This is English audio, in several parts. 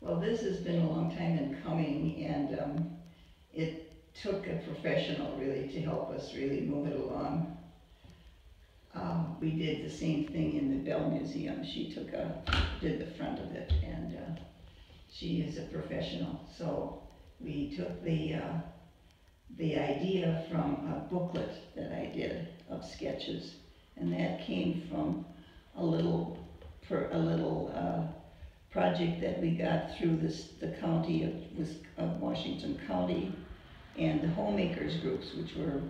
Well, this has been a long time in coming, and it took a professional really to help us really move it along. We did the same thing in the Bell Museum. She did the front of it, and she is a professional. So we took the idea from a booklet that I did of sketches, and that came from a little project that we got through the county of Washington County, and the homemakers groups, which were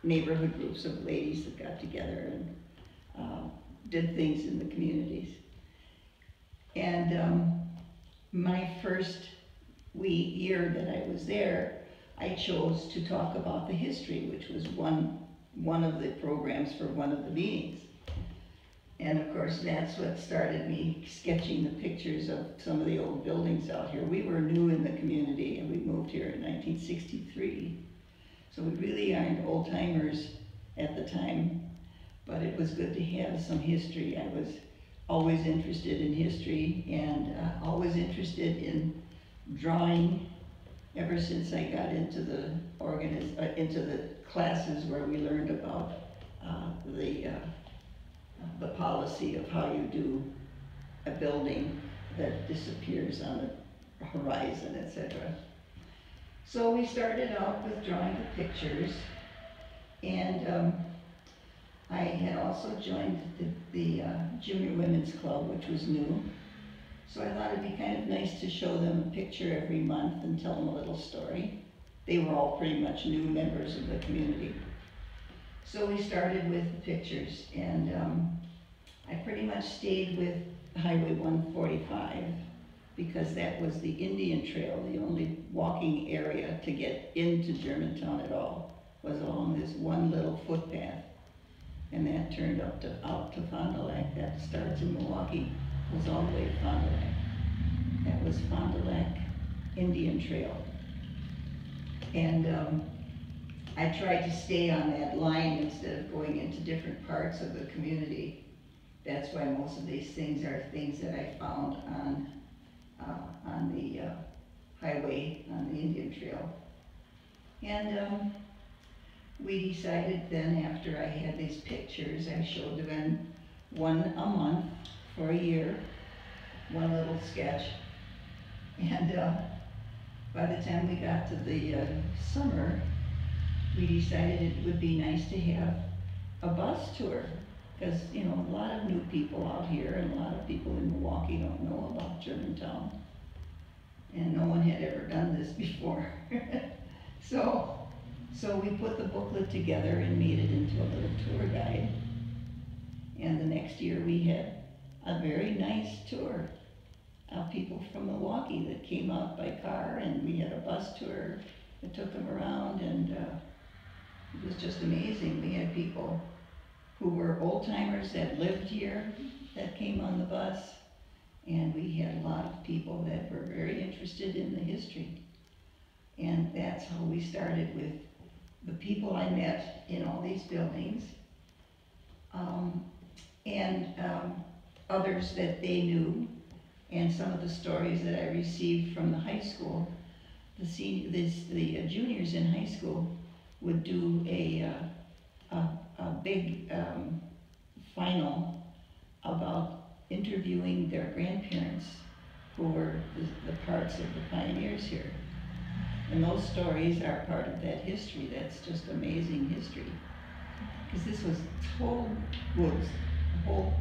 neighborhood groups of ladies that got together and did things in the communities. And my first year that I was there, I chose to talk about the history, which was one of the programs for one of the meetings. And of course, that's what started me sketching the pictures of some of the old buildings out here. We were new in the community, and we moved here in 1963. So we really aren't old timers at the time, but it was good to have some history. I was always interested in history, and always interested in drawing ever since I got into the classes where we learned about the policy of how you do a building that disappears on the horizon, etc. So we started out with drawing the pictures, and I had also joined the Junior Women's Club, which was new. So I thought it'd be kind of nice to show them a picture every month and tell them a little story. They were all pretty much new members of the community. So we started with the pictures, and I pretty much stayed with Highway 145 because that was the Indian Trail. The only walking area to get into Germantown at all was along this one little footpath, and that turned out to Fond du Lac. That starts in Milwaukee, goes all the way to Fond du Lac. That was Fond du Lac Indian Trail. And I tried to stay on that line instead of going into different parts of the community. That's why most of these things are things that I found on the highway, on the Indian Trail. And we decided then, after I had these pictures, I showed them one a month for a year, one little sketch. And by the time we got to the summer, we decided it would be nice to have a bus tour, because, you know, a lot of new people out here and a lot of people in Milwaukee don't know about Germantown. And no one had ever done this before. So we put the booklet together and made it into a little tour guide. And the next year we had a very nice tour of people from Milwaukee that came out by car, and we had a bus tour that took them around, and it was just amazing. We had people who were old timers that lived here that came on the bus, and we had a lot of people that were very interested in the history. And that's how we started, with the people I met in all these buildings, and others that they knew, and some of the stories that I received from the high school. The juniors in high school would do a big final about interviewing their grandparents, who were the parts of the pioneers here. And those stories are part of that history. That's just amazing history. Because this was total woods. The whole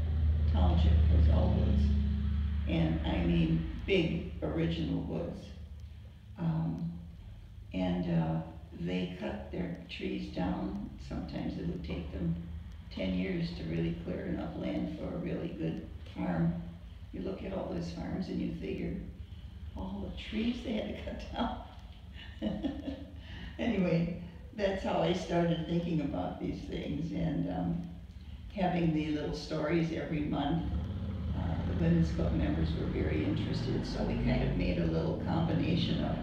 township was all woods. And I mean big original woods. They cut their trees down. Sometimes it would take them 10 years to really clear enough land for a really good farm. You look at all those farms and you figure all the trees they had to cut down. Anyway, that's how I started thinking about these things, and having the little stories every month. The Women's Club members were very interested, so we kind of made a little combination of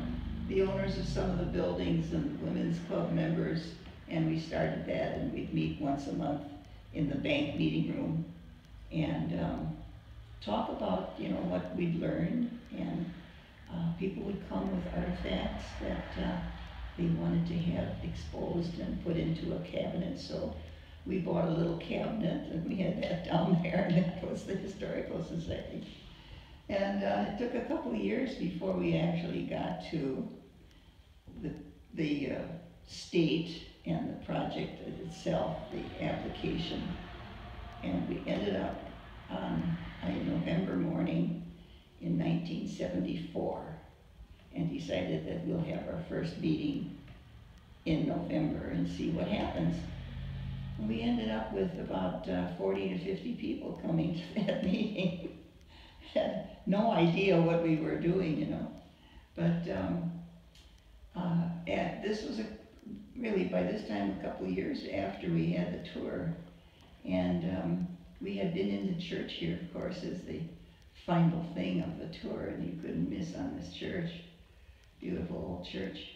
the owners of some of the buildings and the Women's Club members, and we started that, and we'd meet once a month in the bank meeting room and talk about, you know, what we'd learned, and artifacts that they wanted to have exposed and put into a cabinet. So we bought a little cabinet and we had that down there, and that was the Historical Society. And it took a couple of years before we actually got to the state and the project itself, the application. And we ended up on a November morning in 1974 and decided that we'll have our first meeting in November and see what happens. And we ended up with about 40 to 50 people coming to that meeting. Had no idea what we were doing, you know. But and this was really, by this time, a couple of years after we had the tour. And we had been in the church here, of course, as the final thing of the tour, and you couldn't miss on this church. Beautiful old church.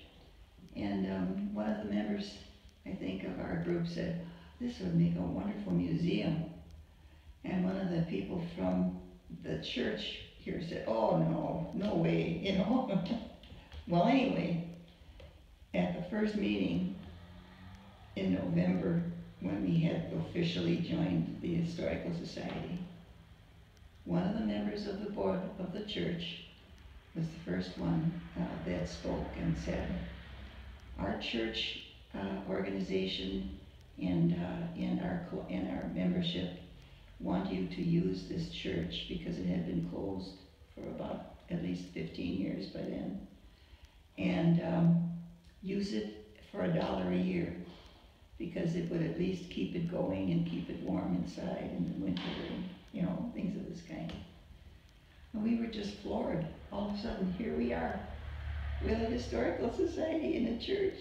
And one of the members, I think, of our group said, "This would make a wonderful museum." And one of the people from the church here said, "Oh, no, no way," you know. Well, anyway, at the first meeting in November, when we had officially joined the Historical Society, one of the members of the board of the church was the first one that spoke and said, "Our church organization and our membership want you to use this church," because it had been closed for about at least 15 years by then, and use it for $1 a year, because it would at least keep it going and keep it warm inside in the winter, and, you know, things of this kind. And we were just floored. All of a sudden, here we are with a Historical Society in a church.